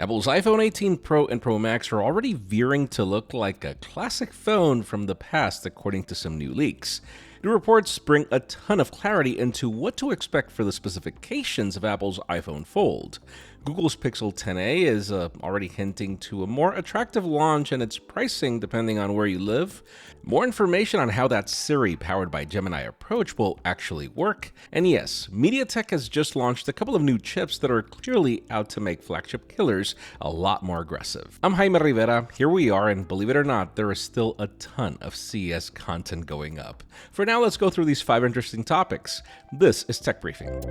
Apple's iPhone 18 Pro and Pro Max are already veering to look like a classic phone from the past, according to some new leaks. New reports bring a ton of clarity into what to expect for the specifications of Apple's iPhone Fold. Google's Pixel 10a is already hinting to a more attractive launch and its pricing depending on where you live. More information on how that Siri powered by Gemini approach will actually work. And yes, MediaTek has just launched a couple of new chips that are clearly out to make Flagship Killers a lot more aggressive. I'm Jaime Rivera, here we are, and believe it or not, there is still a ton of CES content going up. For now, let's go through these 5 interesting topics. This is Tech Briefing.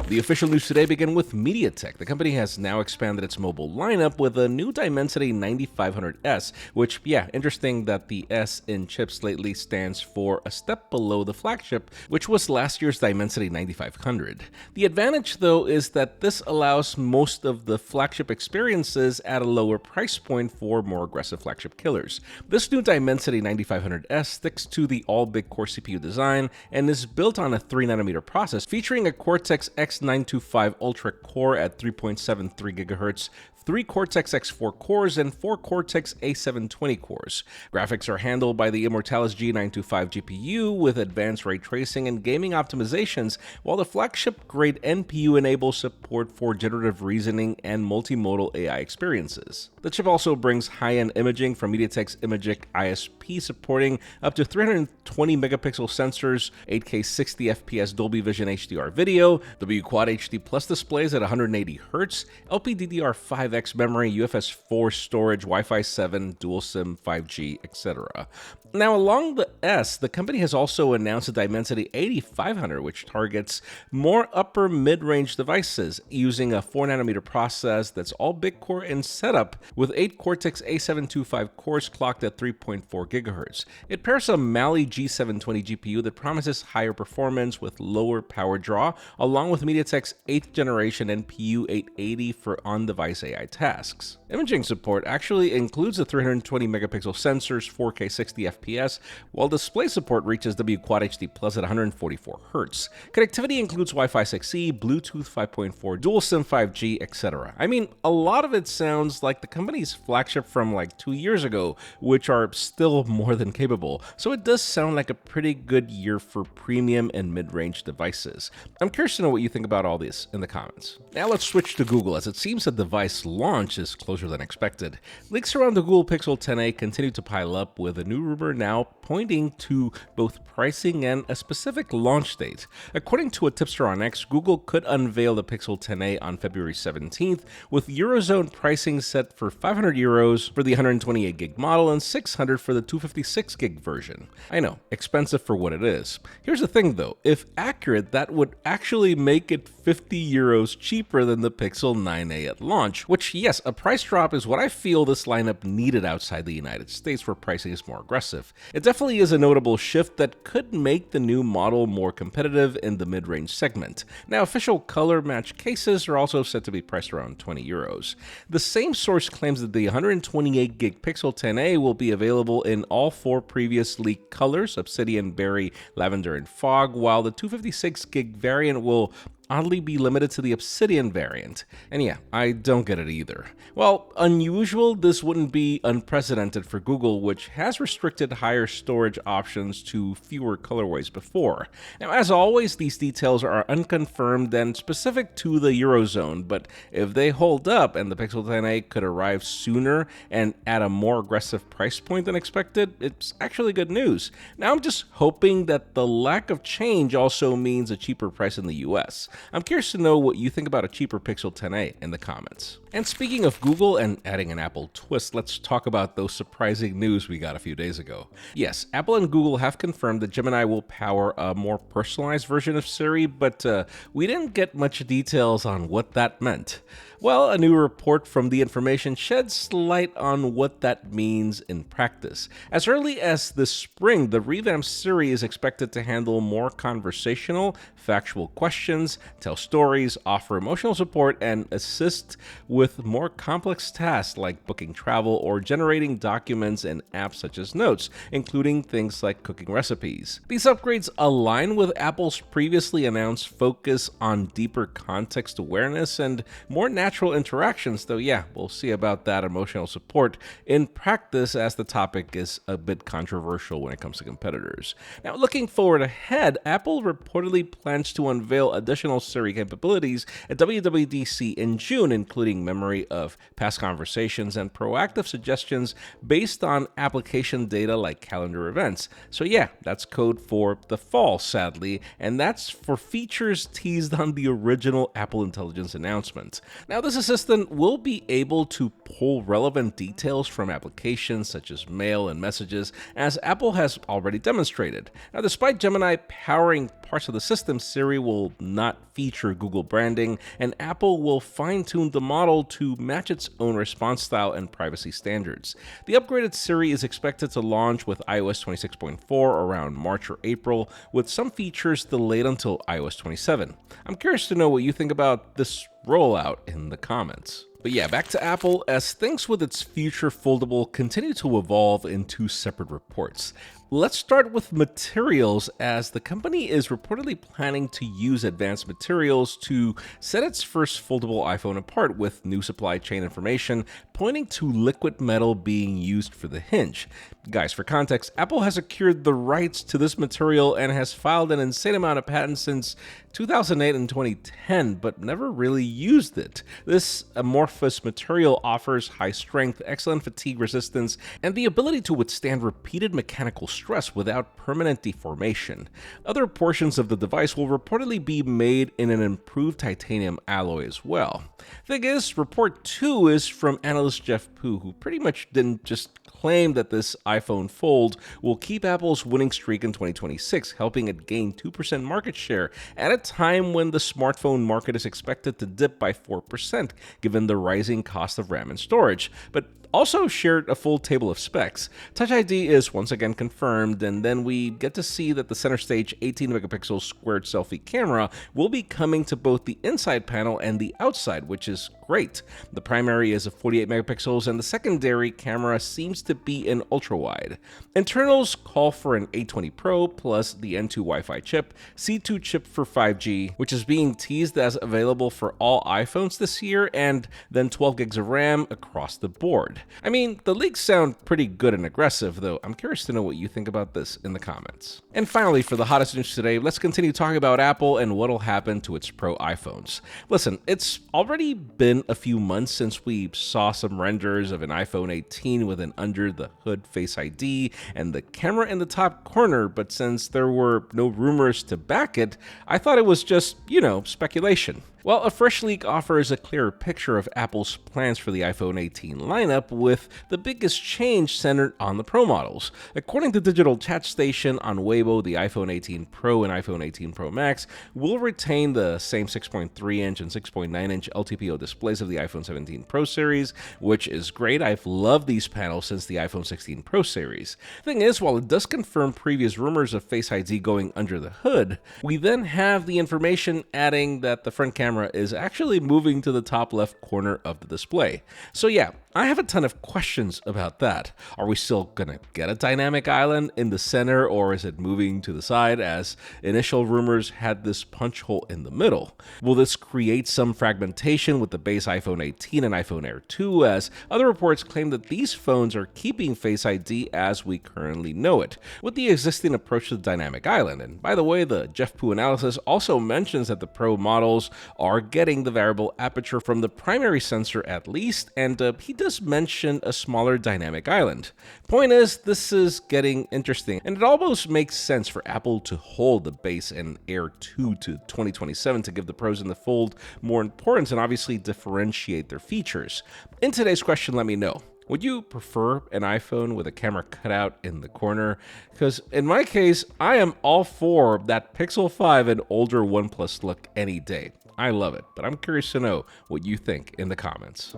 The official news today begin with MediaTek. The company has now expanded its mobile lineup with a new Dimensity 9500S, which, interesting that the S in chips lately stands for a step below the flagship, which was last year's Dimensity 9500. The advantage, though, is that this allows most of the flagship experiences at a lower price point for more aggressive flagship killers. This new Dimensity 9500S sticks to the all-big core CPU design and is built on a 3nm process featuring a Cortex X925 Ultra core at 3.73 GHz, 3 Cortex X4 cores, and 4 Cortex A720 cores. Graphics are handled by the Immortalis G925 GPU with advanced ray tracing and gaming optimizations, while the flagship-grade NPU enables support for generative reasoning and multimodal AI experiences. The chip also brings high-end imaging from MediaTek's Imagic ISP, supporting up to 320 megapixel sensors, 8K 60 FPS Dolby Vision HDR video, W Quad HD Plus displays at 180 Hz, LPDDR5X memory, UFS 4 storage, Wi-Fi 7, dual SIM, 5G, etc. Now, along the S, the company has also announced a Dimensity 8500, which targets more upper mid-range devices using a 4nm process that's all big core in setup with 8 Cortex A725 cores clocked at 3.4 GHz. It pairs a Mali G720 GPU that promises higher performance with lower power draw, along with MediaTek's 8th generation NPU 880 for on-device AI tasks. Imaging support actually includes the 320 megapixel sensors, 4K 60 FPS, while display support reaches W Quad HD Plus at 144 Hz. Connectivity includes Wi-Fi 6E, Bluetooth 5.4, dual SIM 5G, etc. I mean, a lot of it sounds like the company's flagship from like 2 years ago, which are still more than capable. So it does sound like a pretty good year for premium and mid-range devices. I'm curious to know what you think about all this in the comments. Now let's switch to Google, as it seems the device launch is closer than expected. Leaks around the Google Pixel 10a continue to pile up, with a new rumor now pointing to both pricing and a specific launch date. According to a tipster on X, Google could unveil the Pixel 10a on February 17th, with Eurozone pricing set for €500 for the 128GB model and $600 for the 256GB version. I know, expensive for what it is. Here's the thing though, if accurate, that would actually make it €50 cheaper than the Pixel 9a at launch, which, yes, a price drop is what I feel this lineup needed outside the United States, where pricing is more aggressive. It definitely is a notable shift that could make the new model more competitive in the mid-range segment. Now, official color match cases are also said to be priced around €20. The same source claims that the 128GB Pixel 10a will be available in all 4 previous leaked colors, Obsidian, Berry, Lavender, and Fog, while the 256GB variant will oddly be limited to the Obsidian variant. And yeah, I don't get it either. Well, unusual, this wouldn't be unprecedented for Google, which has restricted higher storage options to fewer colorways before. Now, as always, these details are unconfirmed and specific to the Eurozone, but if they hold up and the Pixel 10a could arrive sooner and at a more aggressive price point than expected, it's actually good news. Now, I'm just hoping that the lack of change also means a cheaper price in the US. I'm curious to know what you think about a cheaper Pixel 10a in the comments. And speaking of Google and adding an Apple twist, let's talk about those surprising news we got a few days ago. Yes, Apple and Google have confirmed that Gemini will power a more personalized version of Siri, but we didn't get much details on what that meant. Well, a new report from The Information sheds light on what that means in practice. As early as this spring, the revamped Siri is expected to handle more conversational, factual questions, tell stories, offer emotional support, and assist with more complex tasks like booking travel or generating documents in apps such as Notes, including things like cooking recipes. These upgrades align with Apple's previously announced focus on deeper context awareness and more natural interactions, though yeah, we'll see about that emotional support in practice as the topic is a bit controversial when it comes to competitors. Now, looking forward ahead, Apple reportedly plans to unveil additional Siri capabilities at WWDC in June, including memory of past conversations and proactive suggestions based on application data like calendar events. So yeah, that's code for the fall, sadly, and that's for features teased on the original Apple Intelligence announcement. Now, this assistant will be able to pull relevant details from applications such as mail and messages, as Apple has already demonstrated. Now, despite Gemini powering parts of the system, Siri will not feature Google branding, and Apple will fine-tune the model to match its own response style and privacy standards. The upgraded Siri is expected to launch with iOS 26.4 around March or April, with some features delayed until iOS 27. I'm curious to know what you think about this rollout in the comments. But yeah, back to Apple, as things with its future foldable continue to evolve in two separate reports. Let's start with materials, as the company is reportedly planning to use advanced materials to set its first foldable iPhone apart, with new supply chain information pointing to liquid metal being used for the hinge. Guys, for context, Apple has secured the rights to this material and has filed an insane amount of patents since 2008 and 2010, but never really used it. This amorphous material offers high strength, excellent fatigue resistance, and the ability to withstand repeated mechanical stress without permanent deformation. Other portions of the device will reportedly be made in an improved titanium alloy as well. Thing is, report 2 is from analyst Jeff Pu, who pretty much didn't just claim that this iPhone Fold will keep Apple's winning streak in 2026, helping it gain 2% market share at a time when the smartphone market is expected to dip by 4% given the rising cost of RAM and storage, but also shared a full table of specs. Touch ID is once again confirmed, and then we get to see that the center stage 18-megapixel squared selfie camera will be coming to both the inside panel and the outside, which is great. The primary is a 48 megapixels, and the secondary camera seems to be an ultra-wide. Internals call for an A20 Pro plus the N2 Wi-Fi chip, C2 chip for 5G, which is being teased as available for all iPhones this year, and then 12 gigs of RAM across the board. I mean, the leaks sound pretty good and aggressive, though I'm curious to know what you think about this in the comments. And finally, for the hottest news today, let's continue talking about Apple and what'll happen to its Pro iPhones. Listen, it's already been a few months since we saw some renders of an iPhone 18 with an under-the-hood Face ID and the camera in the top corner, but since there were no rumors to back it, I thought it was just, speculation. Well, a fresh leak offers a clearer picture of Apple's plans for the iPhone 18 lineup, with the biggest change centered on the Pro models. According to Digital Chat Station on Weibo, the iPhone 18 Pro and iPhone 18 Pro Max will retain the same 6.3-inch and 6.9-inch LTPO displays of the iPhone 17 Pro series, which is great. I've loved these panels since the iPhone 16 Pro series. Thing is, while it does confirm previous rumors of Face ID going under the hood, we then have the information adding that the front camera is actually moving to the top left corner of the display. So yeah, I have a ton of questions about that. Are we still gonna get a dynamic island in the center, or is it moving to the side, as initial rumors had this punch hole in the middle? Will this create some fragmentation with the base iPhone 18 and iPhone Air 2, as other reports claim that these phones are keeping Face ID as we currently know it, with the existing approach to the dynamic island? And by the way, the Jeff Pu analysis also mentions that the Pro models are getting the variable aperture from the primary sensor at least, and he does mention a smaller dynamic island. Point is, this is getting interesting, and it almost makes sense for Apple to hold the base and Air 2 to 2027 to give the Pros in the Fold more importance and obviously differentiate their features. In today's question, let me know. Would you prefer an iPhone with a camera cut out in the corner? Because in my case, I am all for that Pixel 5 and older OnePlus look any day. I love it, but I'm curious to know what you think in the comments.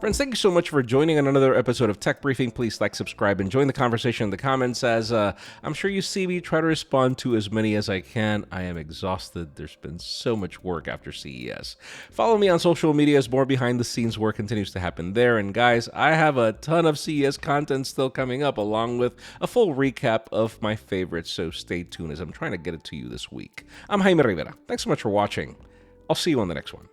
Friends, thank you so much for joining on another episode of Tech Briefing. Please like, subscribe, and join the conversation in the comments as I'm sure you see me try to respond to as many as I can. I am exhausted. There's been so much work after CES. Follow me on social media as more behind-the-scenes work continues to happen there. And guys, I have a ton of CES content still coming up, along with a full recap of my favorites, so stay tuned as I'm trying to get it to you this week. I'm Jaime Rivera. Thanks so much for watching. I'll see you on the next one.